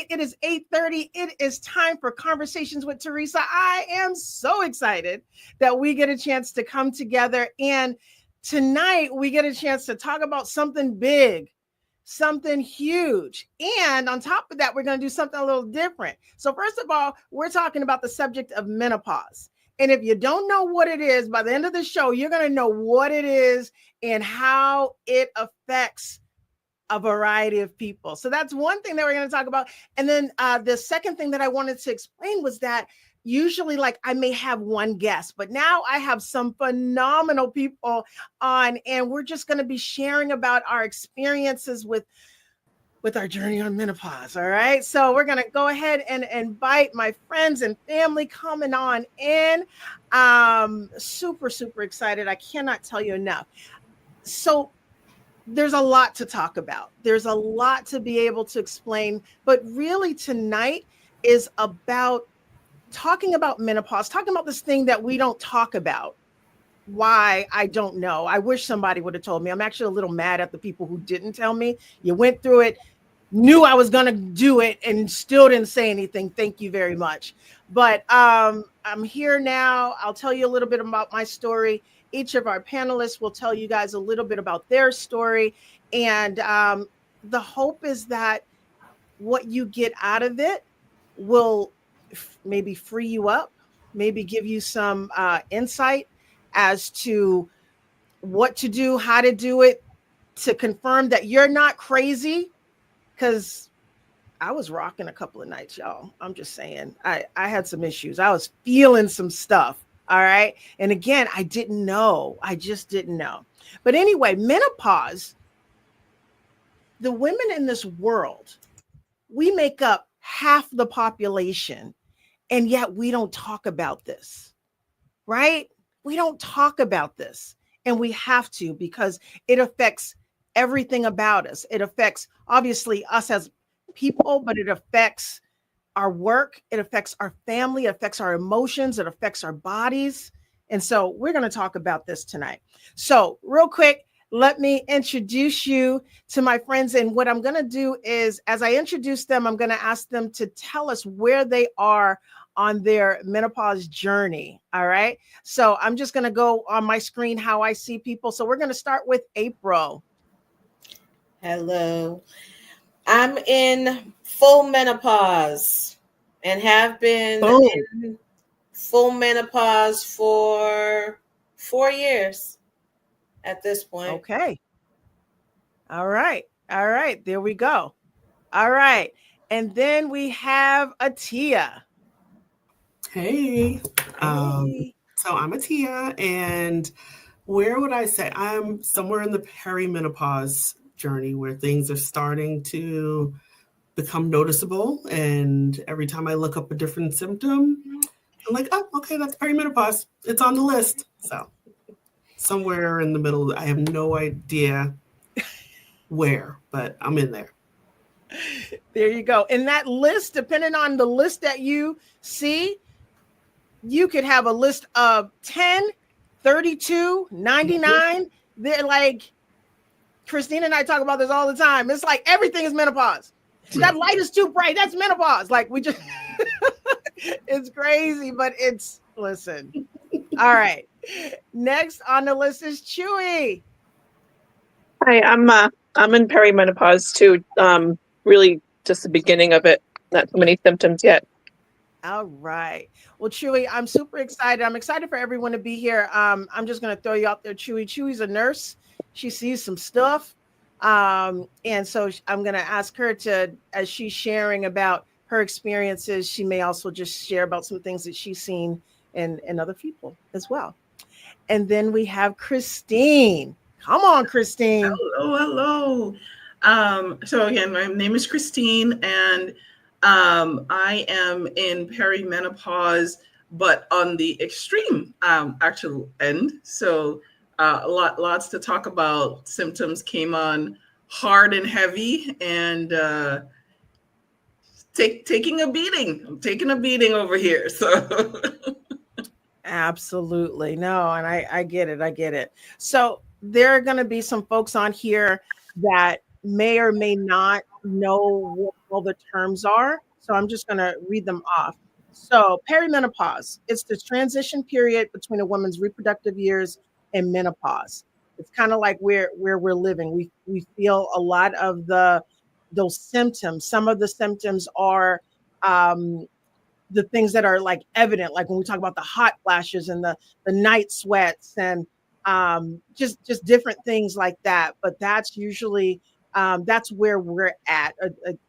It is 8:30. It is time for Conversations with Teresa. I am so excited that we get a chance to come together. And tonight we get a chance to talk about something big, something huge. And on top of that, we're going to do something a little different. So first of all, we're talking about the subject of menopause. And if you don't know what it is, by the end of the show, you're going to know what it is and how it affects a variety of people. So that's one thing that we're going to talk about. And then the second thing that I wanted to explain was that usually, like, I may have one guest, but now I have some phenomenal people on, and we're just going to be sharing about our experiences with our journey on menopause. All right. So we're going to go ahead and invite my friends and family coming on in. Super, super excited. I cannot tell you enough. So there's a lot to talk about. There's a lot to be able to explain, but really tonight is about talking about menopause, talking about this thing that we don't talk about. Why? I don't know. I wish somebody would have told me. I'm actually a little mad at the people who didn't tell me. You went through it, knew I was going to do it, and still didn't say anything. Thank you very much. But I'm here now. I'll tell you a little bit about my story. Each of our panelists will tell you guys a little bit about their story. And the hope is that what you get out of it will maybe free you up, maybe give you some insight as to what to do, how to do it, to confirm that you're not crazy. Because I was rocking a couple of nights, y'all. I'm just saying, I had some issues. I was feeling some stuff. All right. And again, I didn't know. I just didn't know. But anyway, menopause, the women in this world, we make up half the population, and yet we don't talk about this, right? We don't talk about this, and we have to, because it affects everything about us. It affects, obviously, us as people, but it affects our work, it affects our family, it affects our emotions, it affects our bodies. And so we're going to talk about this tonight. So real quick, let me introduce you to my friends. And what I'm going to do is, as I introduce them, I'm going to ask them to tell us where they are on their menopause journey. All right. So I'm just going to go on my screen how I see people. So we're going to start with April. Hello. I'm in full menopause and have been in full menopause for 4 years at this point. Okay. All right. All right. There we go. All right. And then we have Atia. Hey. So I'm Atia, and where would I say? I'm somewhere in the perimenopause journey where things are starting to become noticeable. And every time I look up a different symptom, I'm like, oh, okay, that's perimenopause. It's on the list. So somewhere in the middle, I have no idea where, but I'm in there. There you go. And that list, depending on the list that you see, you could have a list of 10, 32, 99. They're like, Christine and I talk about this all the time. It's like everything is menopause. That light is too bright. That's menopause. Like, we just, it's crazy, but it's, listen. All right. Next on the list is Chewy. Hi, I'm in perimenopause too. Really just the beginning of it. Not too many symptoms yet. All right. Well, Chewy, I'm super excited. I'm excited for everyone to be here. I'm just going to throw you out there, Chewy. Chewy's a nurse. She sees some stuff. And so I'm going to ask her to, as she's sharing about her experiences, she may also just share about some things that she's seen in other people as well. And then we have Christine. Come on, Christine. Hello. So again, my name is Christine, and I am in perimenopause, but on the extreme actual end. So lots to talk about. Symptoms came on hard and heavy, and taking a beating. I'm taking a beating over here. So absolutely. No, and I get it. I get it. So there are going to be some folks on here that may or may not know what all the terms are. So I'm just going to read them off. So perimenopause, it's the transition period between a woman's reproductive years and menopause. It's kind of like where we're living. We feel a lot of those symptoms. Some of the symptoms are um, the things that are like evident, like when we talk about the hot flashes and the night sweats and just different things like that. But that's usually that's where we're at.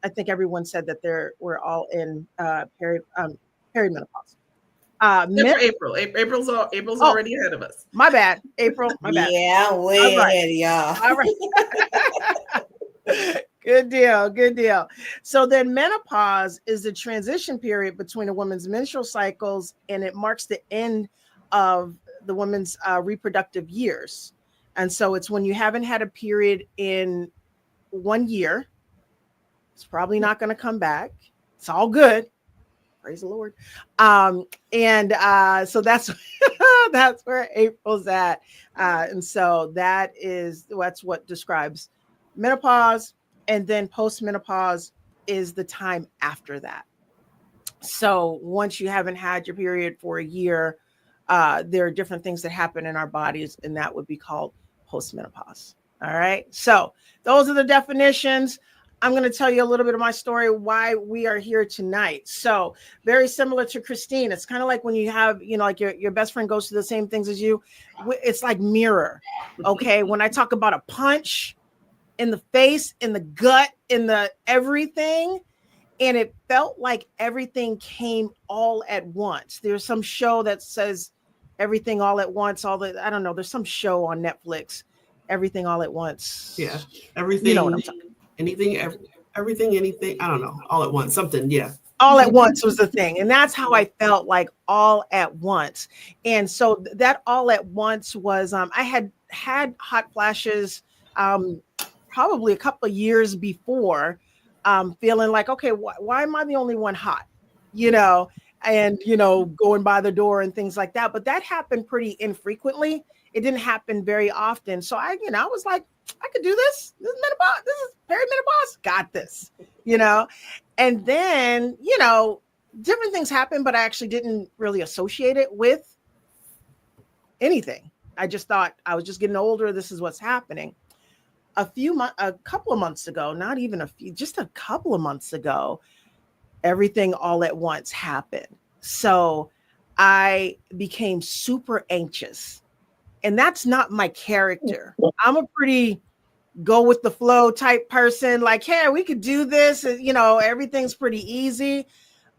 I think everyone said that we're all in perimenopause. Except for April. April's already ahead of us. My bad, April. My bad. Yeah, way ahead of y'all. All right. Good deal. Good deal. So then menopause is the transition period between a woman's menstrual cycles, and it marks the end of the woman's reproductive years. And so it's when you haven't had a period in 1 year. It's probably not going to come back. It's all good. Praise the Lord. And so that's that's where April's at. And so that's what describes menopause. And then postmenopause is the time after that. So once you haven't had your period for a year, there are different things that happen in our bodies, and that would be called postmenopause. All right. So those are the definitions. I'm going to tell you a little bit of my story, why we are here tonight. So very similar to Christine. It's kind of like when you have, like your best friend goes through the same things as you. It's like mirror. Okay. When I talk about a punch in the face, in the gut, in the everything, and it felt like everything came all at once. There's some show that says everything all at once. I don't know. There's some show on Netflix, everything all at once. Yeah. Everything. You know what I'm talking about. Anything, I don't know, all at once, something, yeah. All at once was the thing. And that's how I felt, like all at once. And so that all at once was, I had hot flashes probably a couple of years before, feeling like, okay, why am I the only one hot? And, going by the door and things like that. But that happened pretty infrequently. It didn't happen very often. So I was like, I could do this. This is menopause. This is perimenopause. Got this, And then, different things happened, but I actually didn't really associate it with anything. I just thought I was just getting older. This is what's happening. A couple of months ago, not even just a couple of months ago, everything all at once happened. So I became super anxious. And that's not my character. I'm a pretty go with the flow type person. Like, hey, we could do this. Everything's pretty easy.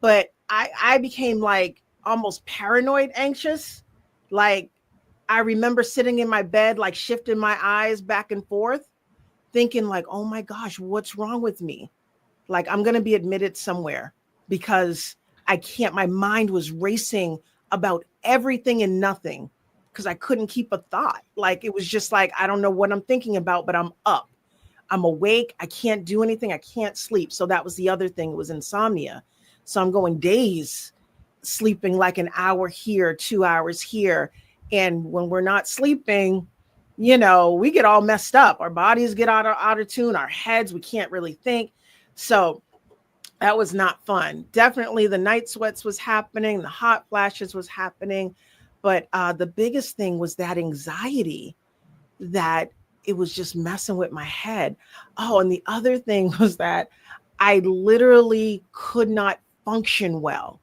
But I became like almost paranoid anxious. Like, I remember sitting in my bed, like shifting my eyes back and forth, thinking like, oh my gosh, what's wrong with me? Like, I'm going to be admitted somewhere because I can't. My mind was racing about everything and nothing, because I couldn't keep a thought. Like, it was just like, I don't know what I'm thinking about, but I'm up. I'm awake. I can't do anything. I can't sleep. So that was the other thing. It was insomnia. So I'm going days sleeping like an hour here, 2 hours here. And when we're not sleeping, we get all messed up. Our bodies get out of tune. Our heads, we can't really think. So that was not fun. Definitely the night sweats was happening. The hot flashes was happening. But the biggest thing was that anxiety, that it was just messing with my head. Oh, and the other thing was that I literally could not function well.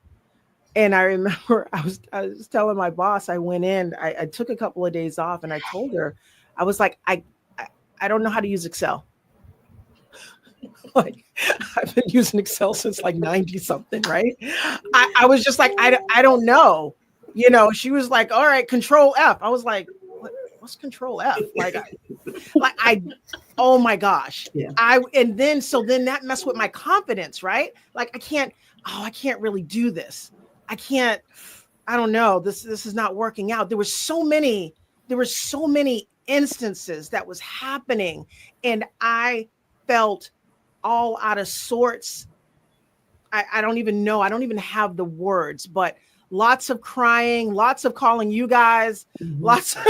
And I remember I was telling my boss, I went in, I took a couple of days off, and I told her, I was like, I don't know how to use Excel. Like, I've been using Excel since like 90 something, right? I was just like, I don't know. She was like, all right, Control F. I was like, what's Control F? Oh my gosh. Yeah. And then that messed with my confidence, right? Like, I can't really do this. I don't know. This is not working out. There were so many instances that was happening, and I felt all out of sorts. I don't even know. I don't even have the words, but lots of crying, lots of calling you guys, lots of,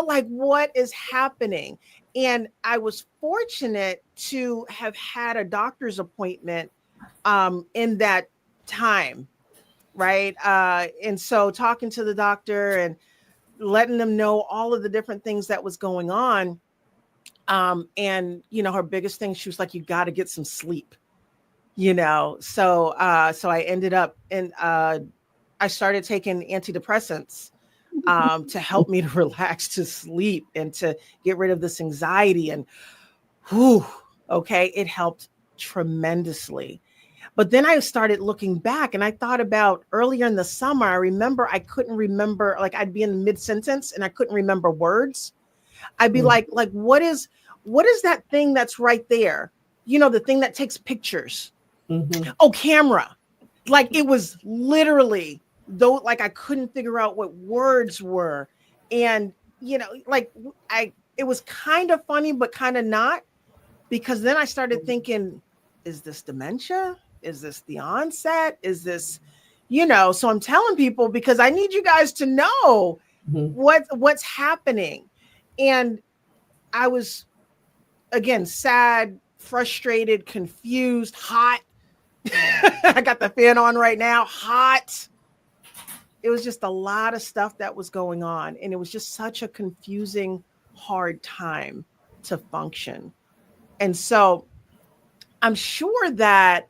like, what is happening? And I was fortunate to have had a doctor's appointment in that time, right? And so talking to the doctor and letting them know all of the different things that was going on. And her biggest thing, she was like, you got to get some sleep, so I ended up and I started taking antidepressants to help me to relax, to sleep, and to get rid of this anxiety. And whew, okay, it helped tremendously. But then I started looking back and I thought about earlier in the summer. I remember I couldn't remember, like I'd be in mid sentence and I couldn't remember words. I'd be like, what is that thing that's right there? The thing that takes pictures. Mm-hmm. Oh, camera. Like it was literally though, like I couldn't figure out what words were. And, like it was kind of funny, but kind of not, because then I started thinking, is this dementia? Is this the onset? Is this, so I'm telling people because I need you guys to know what's happening. And I was, again, sad, frustrated, confused, hot. I got the fan on right now, hot. It was just a lot of stuff that was going on. And it was just such a confusing, hard time to function. And so I'm sure that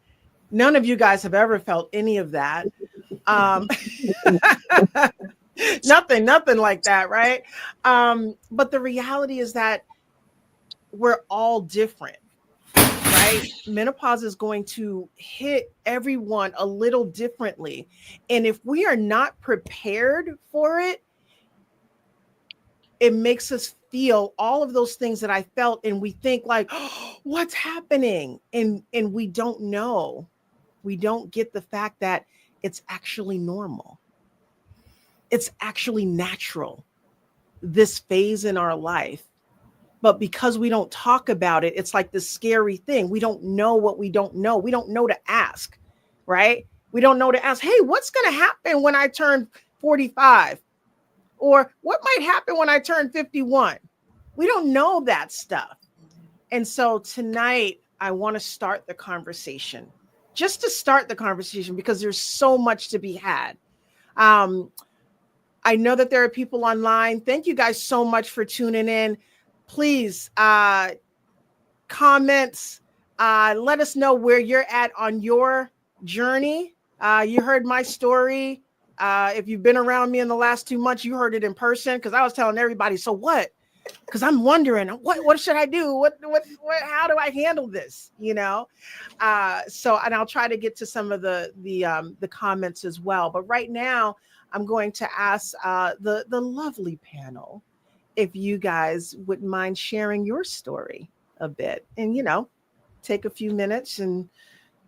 none of you guys have ever felt any of that. Nothing like that, right? But the reality is that we're all different, right? Menopause is going to hit everyone a little differently. And if we are not prepared for it, it makes us feel all of those things that I felt. And we think like, oh, what's happening? And we don't know. We don't get the fact that it's actually normal. It's actually natural, this phase in our life. But because we don't talk about it, it's like this scary thing. We don't know what we don't know. We don't know to ask, right? We don't know to ask, hey, what's going to happen when I turn 45? Or what might happen when I turn 51? We don't know that stuff. And so tonight, I want to start the conversation, just to start the conversation, because there's so much to be had. I know that there are people online. Thank you guys so much for tuning in. Please, comments, let us know where you're at on your journey. You heard my story. If you've been around me in the last 2 months, you heard it in person, because I was telling everybody, so what? Because I'm wondering, what should I do? What, how do I handle this? So, and I'll try to get to some of the comments as well. But right now, I'm going to ask the lovely panel if you guys wouldn't mind sharing your story a bit, and take a few minutes. And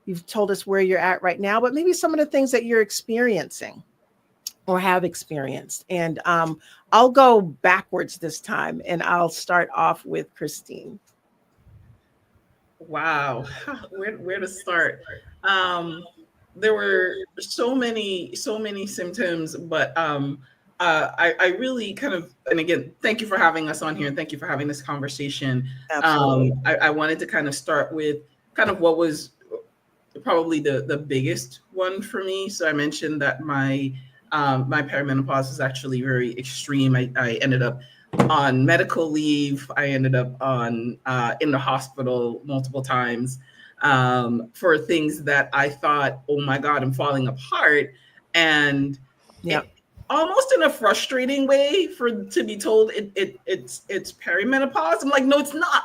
you've told us where you're at right now, but maybe some of the things that you're experiencing or have experienced. And I'll go backwards this time, and I'll start off with Christine. Wow, where to start? There were so many symptoms, but I really kind of, and again, thank you for having us on here, and thank you for having this conversation. Absolutely. I wanted to kind of start with kind of what was probably the biggest one for me. So I mentioned that my perimenopause is actually very extreme. I ended up on medical leave. I ended up on in the hospital multiple times for things that I thought, oh my God, I'm falling apart. And almost in a frustrating way to be told it's perimenopause. I'm like, no, it's not.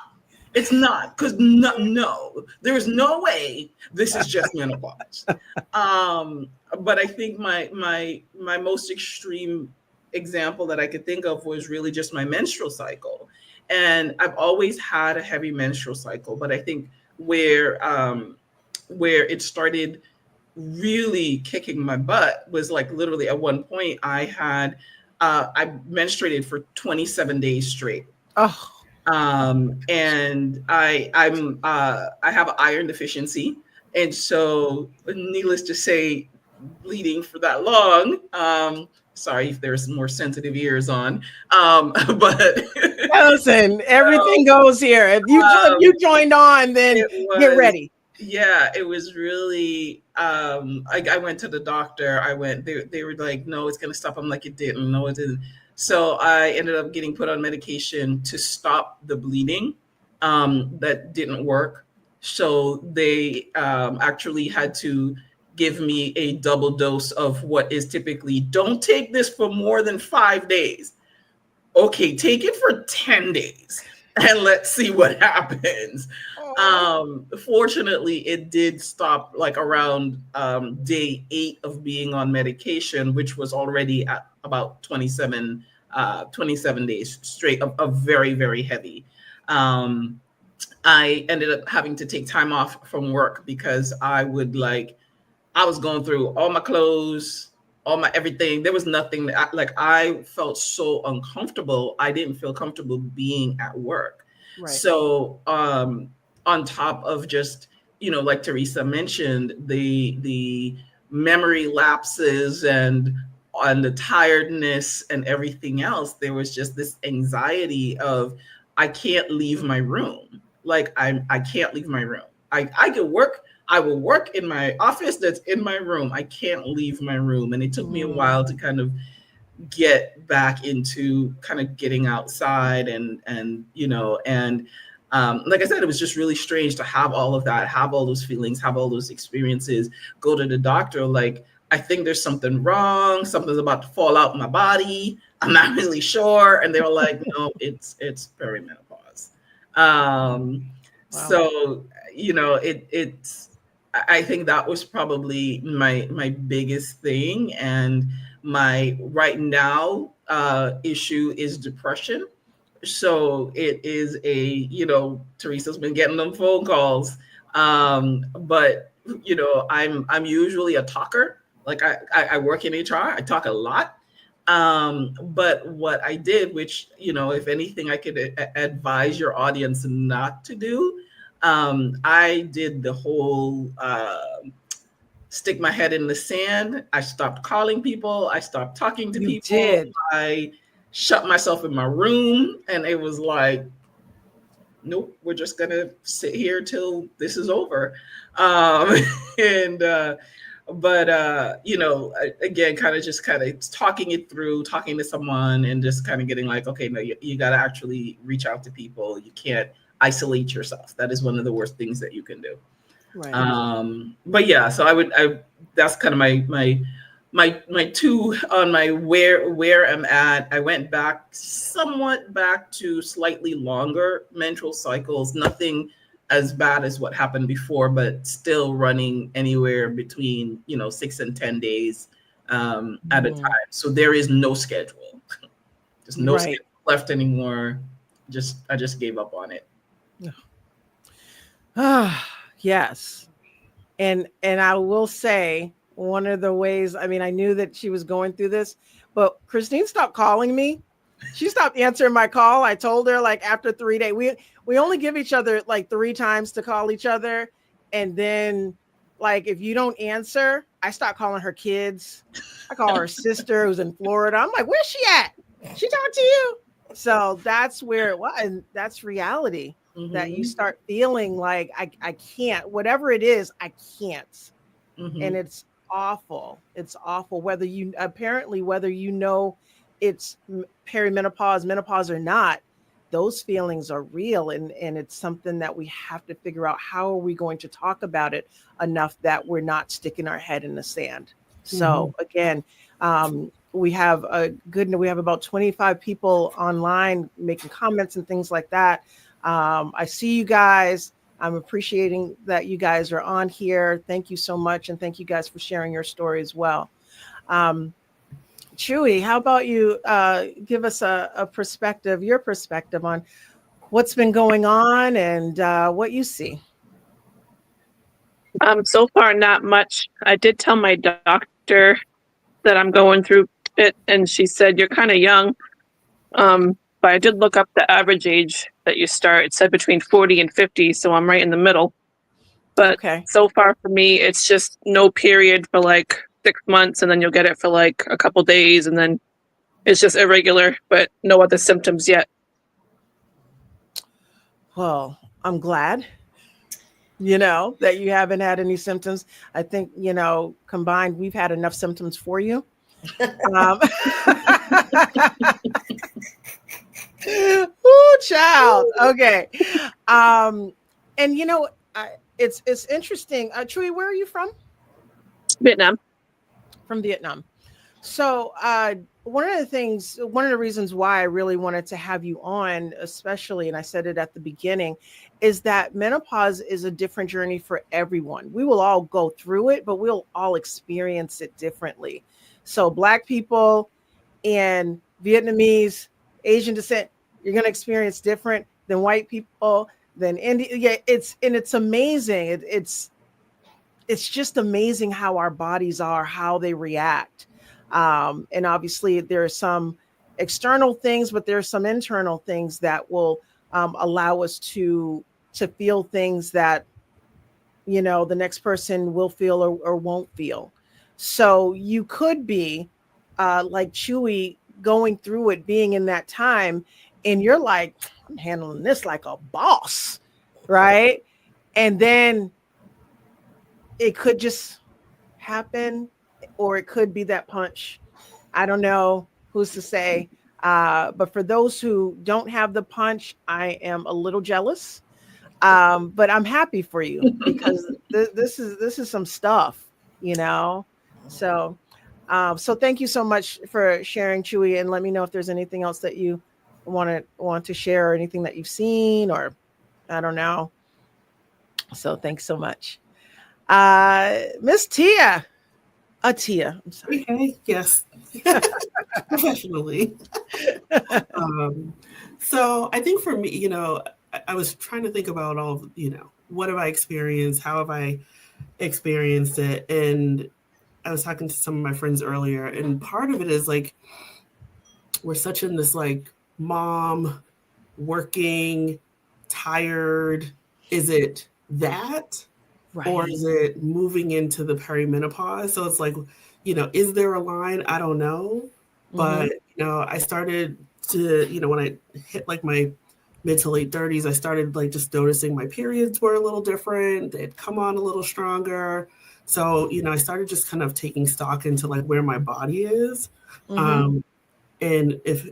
It's not, because no, there's no way this is just menopause. But I think my most extreme example that I could think of was really just my menstrual cycle. And I've always had a heavy menstrual cycle, but I think where it started really kicking my butt was like literally at one point I menstruated for 27 days straight. Oh. And I have an iron deficiency, and so needless to say, bleeding for that long Sorry if there's more sensitive ears on, but Listen, everything goes here. If you joined on, then get ready. Yeah, it was really. I went to the doctor. They were like, "No, it's gonna stop." I'm like, "It didn't. No, it didn't." So I ended up getting put on medication to stop the bleeding. That didn't work. So they actually had to give me a double dose of what is typically, don't take this for more than 5 days. Okay, take it for 10 days and let's see what happens. Fortunately, it did stop like around day 8 of being on medication, which was already at about 27 days straight of very, very heavy. I ended up having to take time off from work because I was going through all my clothes, all my everything. There was nothing that I felt so uncomfortable. I didn't feel comfortable being at work. Right. So on top of just, like Teresa mentioned, the memory lapses and the tiredness and everything else, there was just this anxiety of, I can't leave my room. Like I can't leave my room. I could work. I will work in my office that's in my room. I can't leave my room. And it took me a while to kind of get back into kind of getting outside and like I said, it was just really strange to have all of that, have all those feelings, have all those experiences, go to the doctor, like, I think there's something wrong. Something's about to fall out in my body. I'm not really sure. And they were like, no, it's perimenopause. Wow. So, it's, I think that was probably my biggest thing. And my right now issue is depression. So it is Teresa's been getting them phone calls. But I'm usually a talker. Like I work in HR, I talk a lot. But what I did, which, if anything, I could advise your audience not to do, I did the whole stick my head in the sand. I stopped calling people. I stopped talking to people. Did. I shut myself in my room, and it was like, nope, we're just going to sit here till this is over. Again, kind of talking it through, talking to someone, and just kind of getting like, okay, no, you got to actually reach out to people. You can't isolate yourself. That is one of the worst things that you can do. Right. But yeah, so that's kind of my two on my where I'm at. I went somewhat back to slightly longer menstrual cycles, nothing as bad as what happened before, but still running anywhere between 6 and 10 days at a time. So there is no schedule. There's no schedule left anymore. I just gave up on it. Yes. And I will say, one of the ways, I knew that she was going through this, but Christine stopped calling me. She stopped answering my call. I told her, like, after 3 days, we only give each other like 3 times to call each other. And then, like, if you don't answer, I start calling her kids. I call her sister who's in Florida. I'm like, where's she at? She talked to you? So that's where it was. And that's reality. Mm-hmm. That you start feeling like I can't, whatever it is, I can't. Mm-hmm. And it's awful. It's awful. Whether you it's perimenopause, menopause or not, those feelings are real. And it's something that we have to figure out. How are we going to talk about it enough that we're not sticking our head in the sand? Mm-hmm. So again, we have about 25 people online making comments and things like that. I see you guys. I'm appreciating that you guys are on here. Thank you so much. And thank you guys for sharing your story as well. Chewy, how about you give us your perspective on what's been going on and what you see? So far, not much. I did tell my doctor that I'm going through it, and she said, you're kind of young. But I did look up the average age that you start. It said between 40 and 50, so I'm right in the middle. But So far for me, it's just no period for like 6 months, and then you'll get it for like a couple days, and then it's just irregular, but no other symptoms yet. Well, I'm glad, that you haven't had any symptoms. I think, combined, we've had enough symptoms for you. Ooh, child. Okay. And it's interesting. Chewy, where are you from? Vietnam. From Vietnam. So one of the reasons why I really wanted to have you on, especially, and I said it at the beginning, is that menopause is a different journey for everyone. We will all go through it, but we'll all experience it differently. So Black people and Vietnamese, Asian descent, you're going to experience different than white people, than Indian. Yeah, it's amazing. It's just amazing how our bodies are, how they react. And obviously there are some external things, but there are some internal things that will allow us to feel things that, the next person will feel or won't feel. So you could be like Chewy, going through it, being in that time, and you're like, I'm handling this like a boss, right? And then it could just happen, or it could be that punch. I don't know, who's to say. But for those who don't have the punch, I am a little jealous. But I'm happy for you, because this is some stuff, So, so thank you so much for sharing, Chewy, and let me know if there's anything else that you want to share, or anything that you've seen, or I don't know. So thanks so much. Miss Tia. Tia, I'm sorry. Okay, yes. Professionally. So I think for me, I was trying to think about all of, what have I experienced? How have I experienced it? And I was talking to some of my friends earlier, and part of it is like, we're such in this like mom, working, tired. Is it that? Right. Or is it moving into the perimenopause? So it's like, is there a line? I don't know. But, I started to, when I hit like my mid to late 30s, I started like just noticing my periods were a little different. They'd come on a little stronger. So, I started just kind of taking stock into like where my body is. And if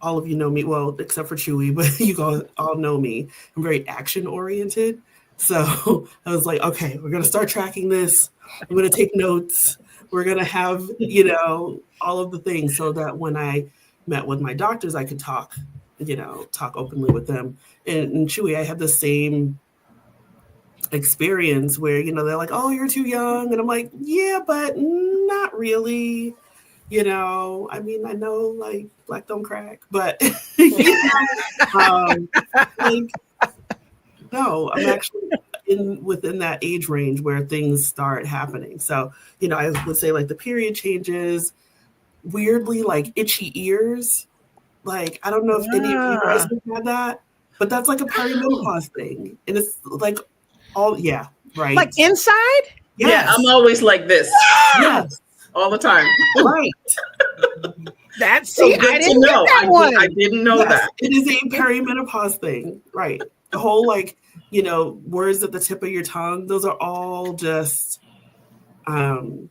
all of you know me, well, except for Chewy, but you all know me, I'm very action oriented. So I was like, okay, we're going to start tracking this. I'm going to take notes. We're going to have, all of the things, so that when I met with my doctors, I could talk openly with them. And Chewy, I had the same experience where, they're like, oh, you're too young. And I'm like, yeah, but not really. I mean, I know like black don't crack, but no, I'm actually within that age range where things start happening. So, I would say like the period changes, weirdly like itchy ears. Like, I don't know if any of you guys have had that, but that's like a perimenopause thing. And it's like right. Like inside? Yes. Yeah, I'm always like this. Yes. All the time. Right. That's so good I didn't know. That one. I didn't know that. It is a perimenopause thing. Right. The whole like, words at the tip of your tongue, those are all just things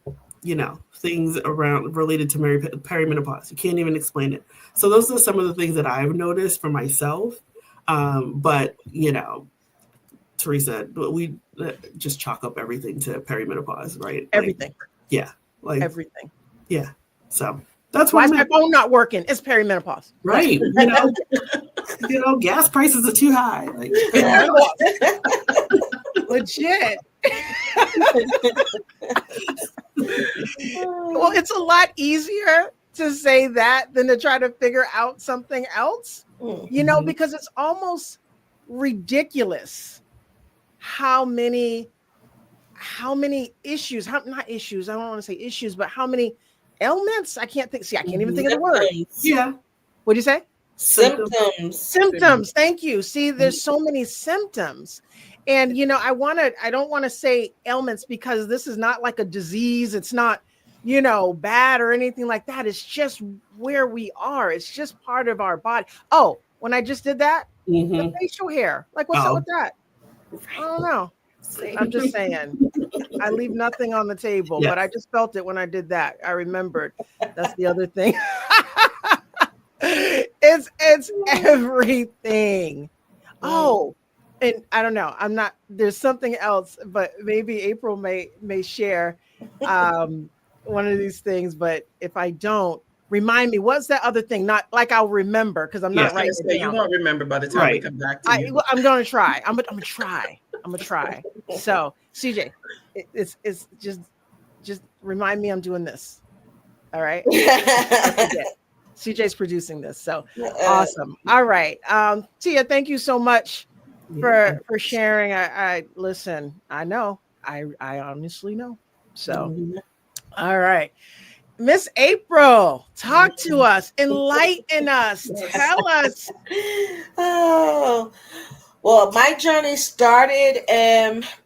related to perimenopause. You can't even explain it. So those are some of the things that I've noticed for myself. But Teresa, we just chalk up everything to perimenopause, right? Everything. Like, yeah. Like everything. Yeah. So that's why is my phone not working? It's perimenopause. Right. Gas prices are too high. Like, legit. Well, it's a lot easier to say that than to try to figure out something else, because it's almost ridiculous how many issues, not issues, I don't want to say issues, but how many ailments? I can't even think of the word. Yeah. What'd you say? Symptoms. Thank you. See, there's so many symptoms. And I don't want to say ailments because this is not like a disease. It's not, bad or anything like that. It's just where we are. It's just part of our body. Oh, when I just did that, the facial hair. Like, what's up with that? I don't know. I'm just saying. I leave nothing on the table, but I just felt it when I did that. I remembered. That's the other thing. It's everything. Oh, and I don't know. There's something else, but maybe April may share one of these things. But if I don't, remind me, what's that other thing? Not like I'll remember because I'm not writing it down. You won't remember by the time we come back to you. I'm gonna try. I'm gonna try. So CJ, it's just remind me I'm doing this. All right. CJ's producing this, so awesome. All right, Tia, thank you so much for sharing. I listen. I know. I honestly know. So, all right, Miss April, talk to us, enlighten us, tell us. Oh, well, my journey started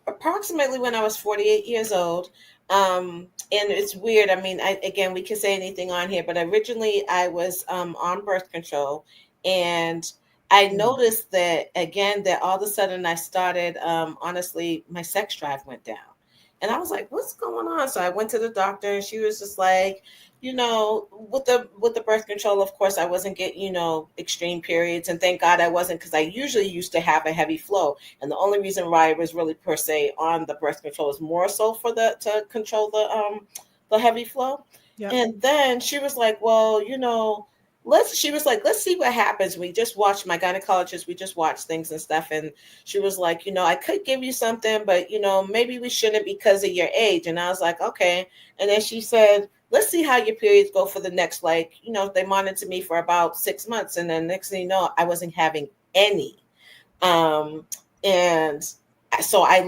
approximately when I was 48 years old. And it's weird. I mean, again, we can say anything on here, but originally I was on birth control, and I noticed that all of a sudden I started, honestly, my sex drive went down. And I was like, what's going on? So I went to the doctor, and she was just like, with the birth control, of course, I wasn't getting, extreme periods. And thank God I wasn't, because I usually used to have a heavy flow. And the only reason why I was really per se on the birth control is more so to control the heavy flow. Yep. And then she was like, well, let's see what happens. We just watched my gynecologist. We just watched things and stuff. And she was like, I could give you something, but, maybe we shouldn't because of your age. And I was like, okay. And then she said, let's see how your periods go for the next, they monitored me for about 6 months. And then next thing you know, I wasn't having any. And so I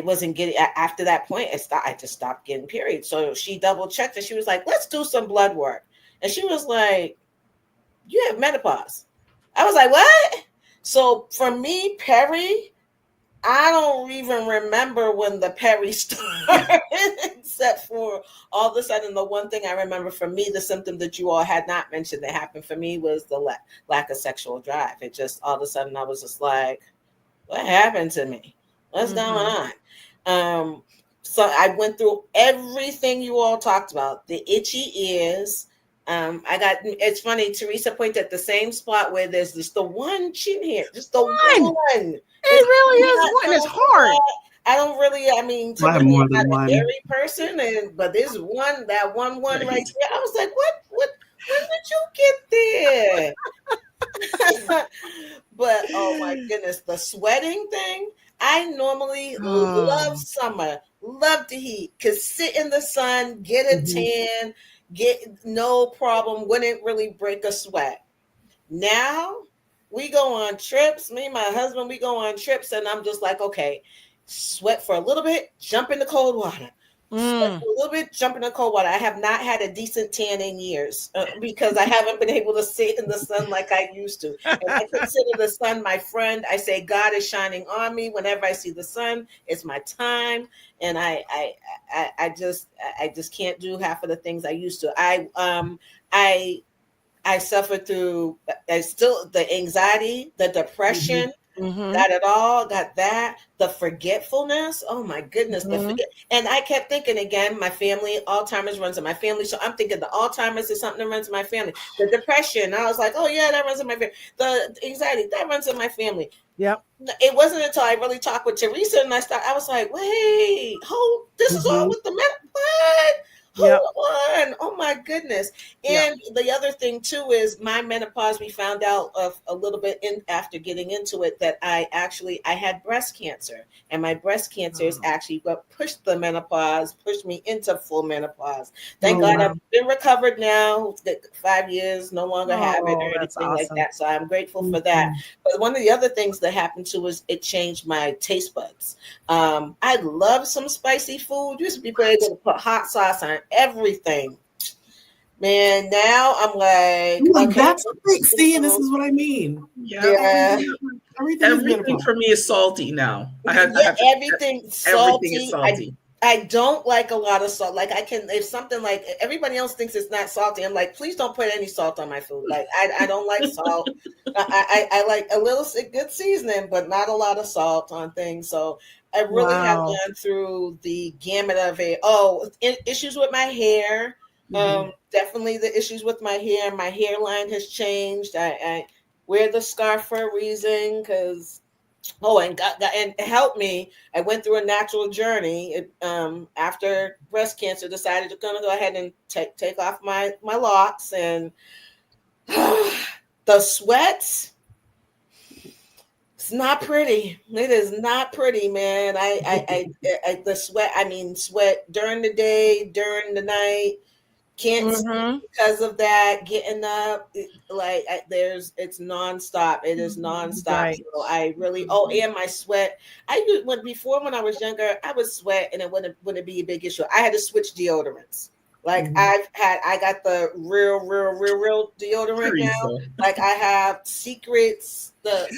wasn't getting, after that point, I just stopped getting periods. So she double checked and she was like, let's do some blood work. And she was like, you have menopause. I was like, what? So for me, peri, I don't even remember when the peri started, except for all of a sudden, the one thing I remember for me, the symptom that you all had not mentioned that happened for me was the lack of sexual drive. It just, all of a sudden, I was just like, what happened to me? What's going on? So I went through everything you all talked about, the itchy ears. It's funny, Teresa pointed at the same spot where there's just the one chin hair, just the one. It really is one. It's hard. I don't really, typically I'm not a hairy person, but there's that one right there. I was like, what, when did you get there? But oh my goodness, the sweating thing. I normally love summer, love the heat, could sit in the sun, get a tan, get no problem, wouldn't really break a sweat. Now we go on trips, me and my husband, we go on trips, and I'm just like, okay, sweat for a little bit, jump in the cold water. Sweat for a little bit, jump in the cold water. I have not had a decent tan in years because I haven't been able to sit in the sun like I used to. And I consider the sun my friend. I say God is shining on me. Whenever I see the sun, it's my time. And I just can't do half of the things I used to. I suffered through still the anxiety, the depression. Got it all, got that, the forgetfulness. Oh my goodness. And I kept thinking again, my family, Alzheimer's runs in my family. So I'm thinking the Alzheimer's is something that runs in my family. The depression, I was like, oh yeah, that runs in my family. The anxiety, that runs in my family. Yep. It wasn't until I really talked with Teresa and I was like, wait, this is all with the what? Hold on. Oh my goodness. And the other thing too is my menopause, we found out of a little bit after getting into it that I had breast cancer, and my breast cancer is actually what pushed the menopause, pushed me into full menopause. Thank God I've been recovered now, 5 years, no longer have it or anything like that. So I'm grateful for that. But one of the other things that happened too was it changed my taste buds. I love some spicy food. Used to be able to put hot sauce on everything. Man, now I'm like, I'm like, okay, that's a big see, and this is what I mean. Yeah. yeah, Everything is Everything menopause. for me is salty now. I yeah, have to. everything Everything is salty. salty. I don't like a lot of salt. Like I can, if something like everybody else thinks it's not salty, I'm like, please don't put any salt on my food. Like I don't like salt. I like a little good seasoning, but not a lot of salt on things. So I really have Wow. gone through the gamut of it. Issues with my hair. Definitely the issues with my hair. My hairline has changed. I wear the scarf for a reason because and and it helped me. I went through a natural journey. After breast cancer, decided to go ahead and take off my locks and the sweats. It's not pretty. It is not pretty, man. The sweat. I mean, sweat during the day, during the night. Can't sleep because of that. Getting up, it's nonstop. It is nonstop. Right. So I really. And my sweat. When I was younger, I would sweat and it wouldn't be a big issue. I had to switch deodorants. Like I got the real deodorant now. Teresa. Like I have secrets. What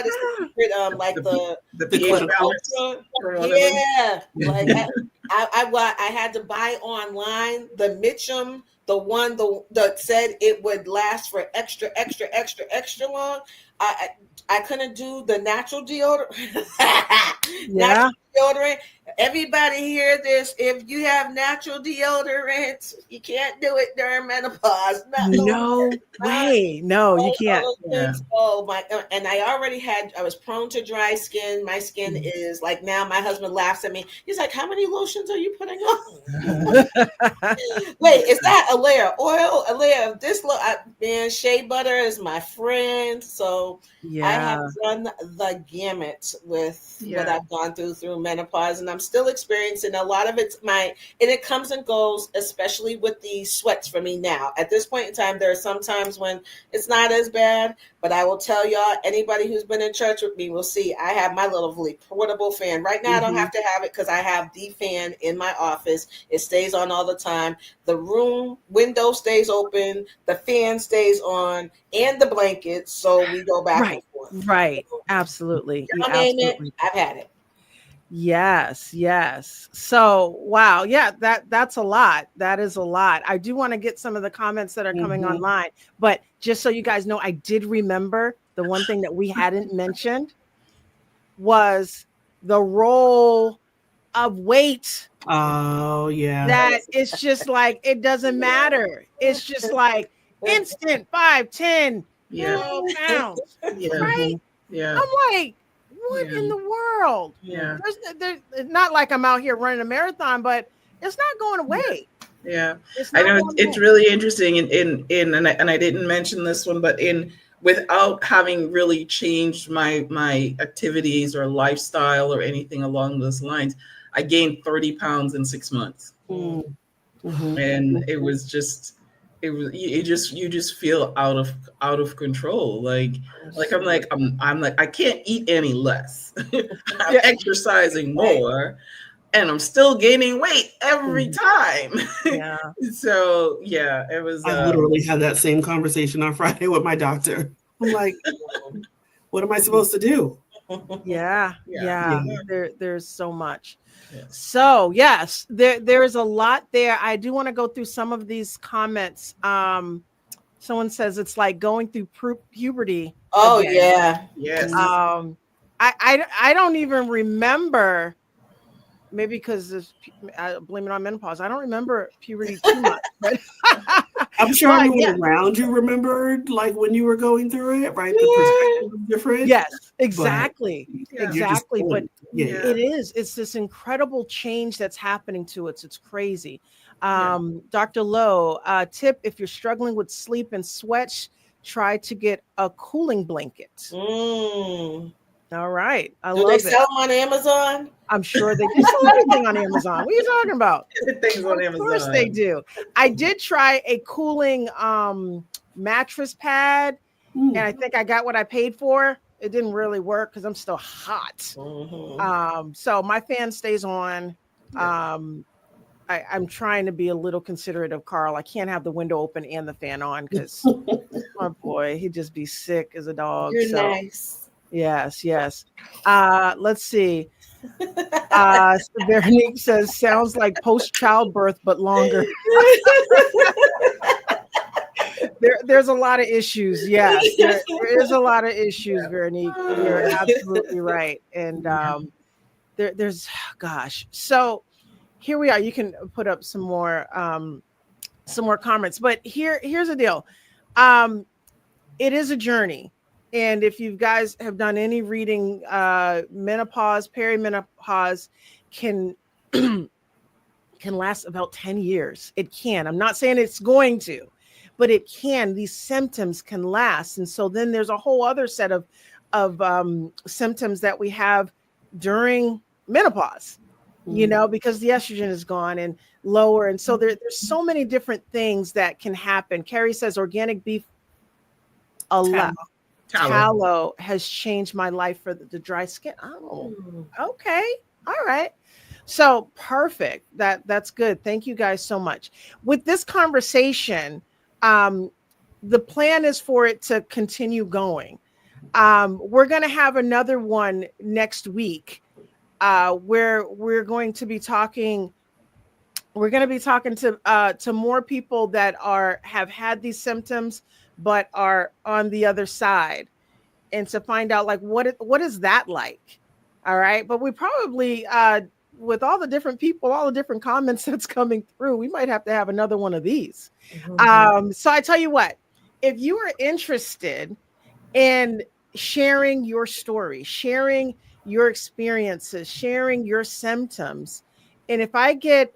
is the secret? Like the The pH clinical. balance or whatever. yeah, like I had to buy online the Mitchum, the one that said it would last for extra long. I couldn't do the natural deodorant. Natural deodorant. Everybody hear this. If you have natural deodorant, you can't do it during menopause. No way. No, you can't. Yeah. Oh my! And I was prone to dry skin. My skin is like now. My husband laughs at me. He's like, "How many lotions are you putting on?" Wait, is that a layer of oil? A layer of this? Man, shea butter is my friend. So I have run the gamut with what I've gone through menopause, and I'm still experiencing a lot of and it comes and goes, especially with the sweats for me now. At this point in time, there are some times when it's not as bad, but I will tell y'all, anybody who's been in church with me will see I have my little portable fan. Right now, I don't have to have it because I have the fan in my office. It stays on all the time. The room window stays open, the fan stays on, and the blankets. So we go back and forth. Right. Absolutely. You Y'all name absolutely. it, I've had it. Yes. So, wow. Yeah, that's a lot. That is a lot. I do want to get some of the comments that are coming online, but just so you guys know, I did remember the one thing that we hadn't mentioned was the role of weight. Oh, yeah. That it's just like, it doesn't matter. It's just like instant 5, 10, 12 pounds. Right? Yeah. I'm like, what in the world? Yeah. There's not like I'm out here running a marathon, but it's not going away. Yeah. It's I not know going it's away. really interesting and I didn't mention this one, but without having really changed my activities or lifestyle or anything along those lines, I gained 30 pounds in 6 months. And it was just you just feel out of control. Like I'm like I can't eat any less. I'm exercising more and I'm still gaining weight every time. Yeah. So yeah, it was I literally had that same conversation on Friday with my doctor. I'm like, what am I supposed to do? Yeah. There's so much. Yes. So yes, there is a lot there. I do want to go through some of these comments. Someone says it's like going through puberty. Oh again. yeah. Yes. I don't even remember. Maybe because I blame it on menopause. I don't remember puberty too much, but I'm sure everyone around you remembered, like when you were going through it, right? The perspective was different. Yes, exactly. Exactly. But it's this incredible change that's happening to us. It's crazy. Dr. Lowe, tip: if you're struggling with sleep and sweat, try to get a cooling blanket. All right. Do they sell them on Amazon? I'm sure they do sell everything on Amazon. What are you talking about? Everything's on Amazon. Of course they do. I did try a cooling mattress pad, and I think I got what I paid for. It didn't really work because I'm still hot. So my fan stays on. I'm trying to be a little considerate of Carl. I can't have the window open and the fan on because my boy, he'd just be sick as a dog. You're So nice. yes, yes. Let's see. Veronique says sounds like post childbirth, but longer. There's a lot of issues. Yes, there is a lot of issues, Veronique. You're absolutely right. And there's gosh. So here we are. You can put up some more comments. But here's the deal. It is a journey. And if you guys have done any reading, menopause, perimenopause can can last about 10 years. It can. I'm not saying it's going to, but it can. These symptoms can last. And so then there's a whole other set of symptoms that we have during menopause, you know, because the estrogen is gone and lower. And so there's so many different things that can happen. Carrie says organic beef tallow has changed my life for the dry skin. Oh, okay. All right. So perfect. That's good. Thank you guys so much. With this conversation, the plan is for it to continue going. We're going to have another one next week where we're going to be talking. We're going to be talking to more people that have had these symptoms but are on the other side, and to find out like what is that like. All right, but we probably with all the different people, all the different comments that's coming through, we might have to have another one of these. So I tell you what, if you are interested in sharing your story, sharing your experiences, sharing your symptoms, and if I get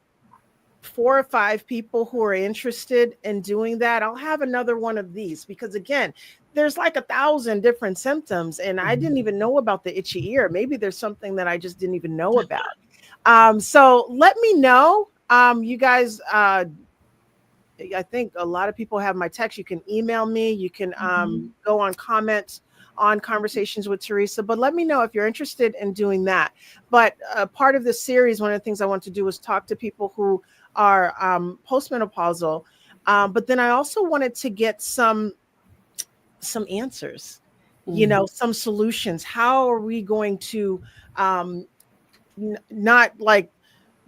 4 or 5 people who are interested in doing that, I'll have another one of these, because again, there's like 1,000 different symptoms and I didn't even know about the itchy ear. Maybe there's something that I just didn't even know about. So let me know. You guys, I think a lot of people have my text. You can email me. You can go on comments on Conversations with Teresa, but let me know if you're interested in doing that. But part of this series, one of the things I want to do is talk to people who are postmenopausal. But then I also wanted to get some answers, you know, some solutions. How are we going to not like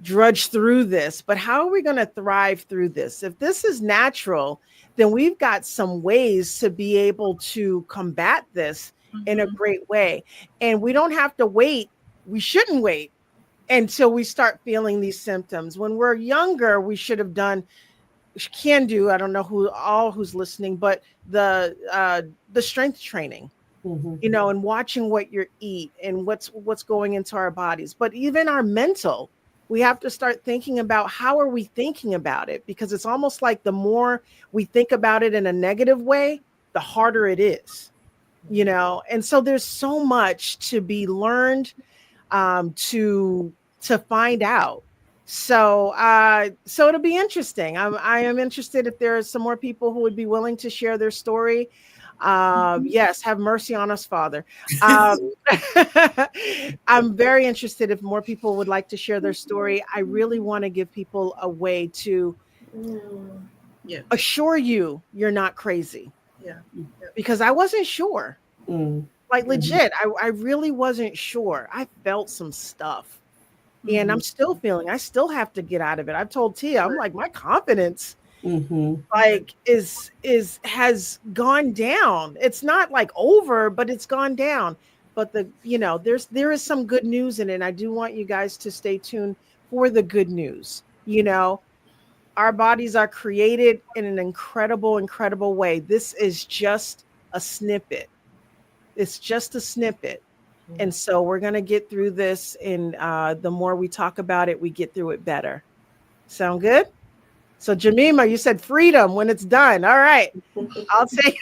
drudge through this, but how are we going to thrive through this? If this is natural, then we've got some ways to be able to combat this in a great way. And we don't have to wait. We shouldn't wait until we start feeling these symptoms. When we're younger, we should have can do, I don't know who's listening, but the strength training, you know, and watching what you eat and what's going into our bodies. But even our mental, we have to start thinking about how are we thinking about it, because it's almost like the more we think about it in a negative way, the harder it is, you know. And so there's so much to be learned, to find out. So it'll be interesting. I am interested if there are some more people who would be willing to share their story. Yes, have mercy on us, Father. I'm very interested if more people would like to share their story. I really want to give people a way to assure you're not crazy. Yeah. Because I wasn't sure. Like legit, I really wasn't sure. I felt some stuff. And I'm still feeling, I still have to get out of it. I've told Tia, I'm like, my confidence like has gone down. It's not like over, but it's gone down. But there is some good news in it. And I do want you guys to stay tuned for the good news. You know, our bodies are created in an incredible, incredible way. This is just a snippet. It's just a snippet. And so we're going to get through this. And the more we talk about it, we get through it better. Sound good? So Jemima, you said freedom when it's done. All right. I'll say,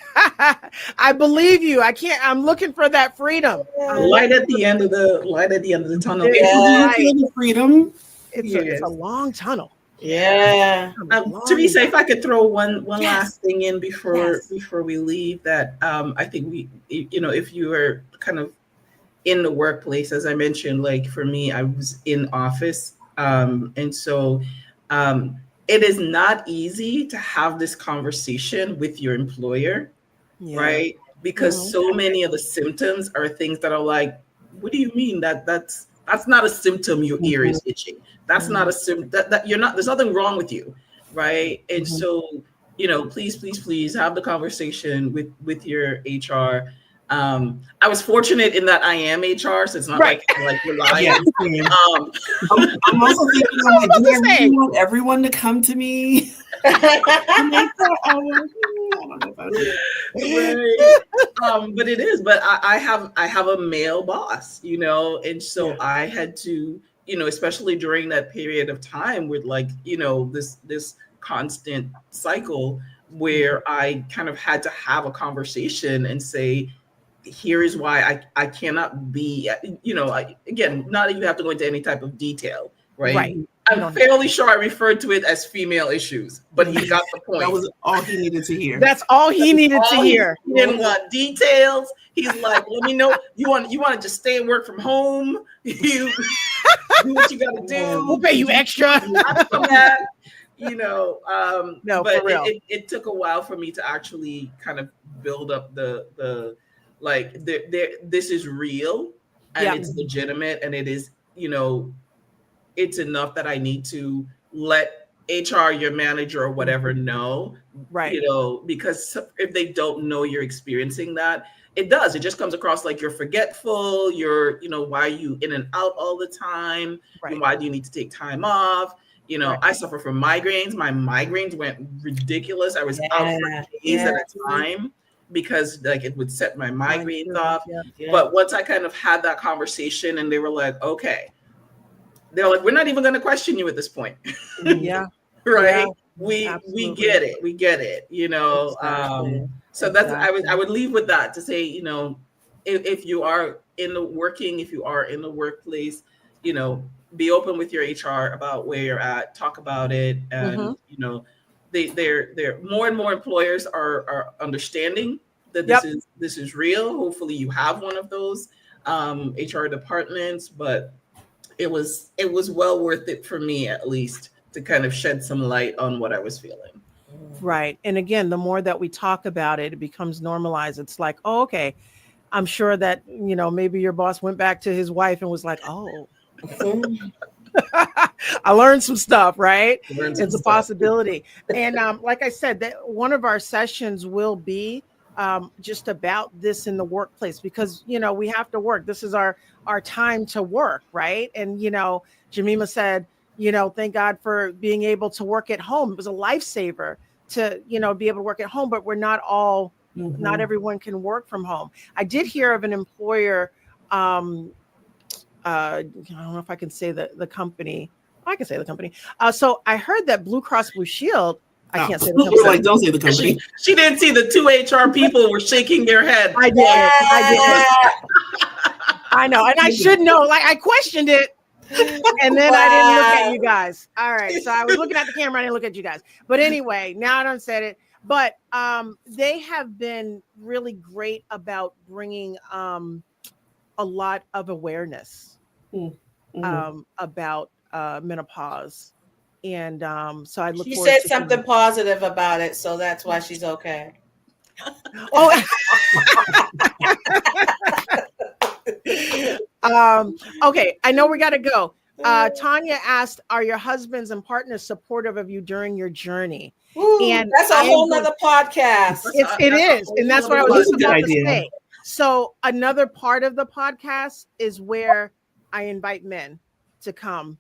I believe you. I'm looking for that freedom. Light at the end of the tunnel. Feel the freedom. It's a long tunnel. Yeah. Teresa, if I could throw one last thing in before we leave, that I think if you were kind of in the workplace, as I mentioned, like for me, I was in office. And so it is not easy to have this conversation with your employer, right? Because so many of the symptoms are things that are like, what do you mean that's not a symptom your ear is itching? That's not a symptom that you're not, there's nothing wrong with you, right? And so, please have the conversation with your HR. I was fortunate in that I am HR, so it's not like relying. Yeah, I'm also thinking, I'm like, do I really want everyone to come to me? I don't know about it. Right. But it is. But I have a male boss, and so I had to, especially during that period of time with this constant cycle where I kind of had to have a conversation and say, here is why I cannot be, again, not that you have to go into any type of detail, right? I'm fairly sure I referred to it as female issues, but he got the point. That was all he needed to hear. That's all he needed to hear. He didn't want details. He's like, let me know. You want to just stay and work from home? You do what you got to do. We'll pay you extra. No, but for real. It took a while for me to actually kind of build up the this is real and it's legitimate, and it is, it's enough that I need to let HR, your manager or whatever know, right? Because if they don't know you're experiencing that, it just comes across like you're forgetful. You're, why are you in and out all the time? Right. Why do you need to take time off? I suffer from migraines. My migraines went ridiculous. I was out for days at a time because it would set my migraines off. But once I kind of had that conversation and they were like, okay, they're like, we're not even going to question you at this point. Right. Yeah, we get it. We get it. Exactly. So that's, I would leave with that to say, if you are in the workplace, be open with your HR about where you're at, talk about it. And, they're more and more employers are understanding that this is real. Hopefully you have one of those HR departments, but it was well worth it for me, at least, to kind of shed some light on what I was feeling. Right. And again, the more that we talk about it, it becomes normalized. It's like, oh, okay, I'm sure that, maybe your boss went back to his wife and was like, oh, I learned some stuff, right? It's a possibility. And like I said, that one of our sessions will be just about this in the workplace, because, we have to work. This is our time to work, right? And, Jamima said, thank God for being able to work at home. It was a lifesaver to, be able to work at home, but we're not all, not everyone can work from home. I did hear of an employer, I don't know if I can say the company. I can say the company. So I heard that Blue Cross Blue Shield, I can't say the company. Like, don't say the company. She didn't see the two HR people were shaking their head. I did. I know. And I should know. Like, I questioned it. And then I didn't look at you guys. All right. So I was looking at the camera. I didn't look at you guys. But anyway, now I done said it. But they have been really great about bringing a lot of awareness about menopause. And so I look. She said something positive about it, so that's why she's okay. Oh. Okay, I know we got to go. Tanya asked, "Are your husbands and partners supportive of you during your journey?" Ooh, and that's a whole nother podcast. It is, and that's what I was just about to say. So another part of the podcast is where I invite men to come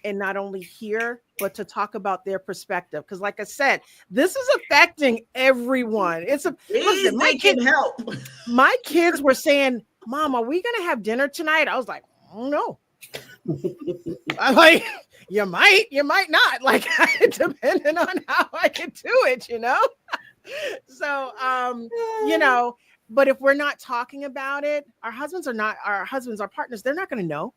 and not only hear, but to talk about their perspective. Because like I said, this is affecting everyone. Listen, my kids were saying, Mom, are we going to have dinner tonight? I was like, oh, no. I'm like, you might not. Like, depending on how I can do it, So, but if we're not talking about it, our partners, they're not going to know.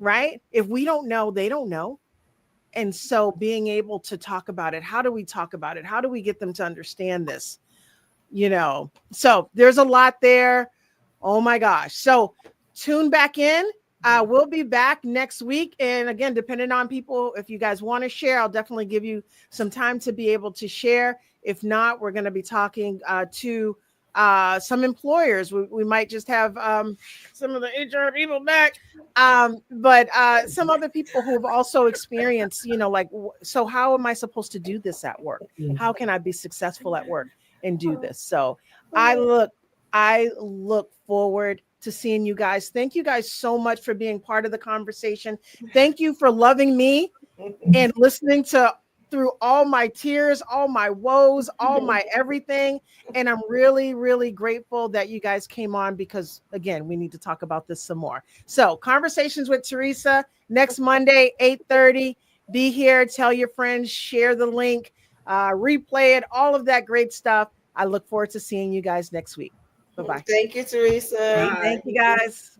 Right? If we don't know, they don't know. And so being able to talk about it, how do we talk about it? How do we get them to understand this? So there's a lot there. Oh my gosh. So tune back in We'll be back next week. And again, depending on people, if you guys want to share, I'll definitely give you some time to be able to share. If not, we're going to be talking to some employers. We might just have some of the HR people back, but some other people who have also experienced, like, so how am I supposed to do this at work? How can I be successful at work and do this? So I look forward to seeing you guys. Thank you guys so much for being part of the conversation. Thank you for loving me and listening to through all my tears, all my woes, all my everything. And I'm really, really grateful that you guys came on because, again, we need to talk about this some more. So Conversations with Teresa next Monday, 8:30. Be here, tell your friends, share the link, replay it, all of that great stuff. I look forward to seeing you guys next week. Bye-bye. Thank you, Teresa. Bye. Thank you, guys.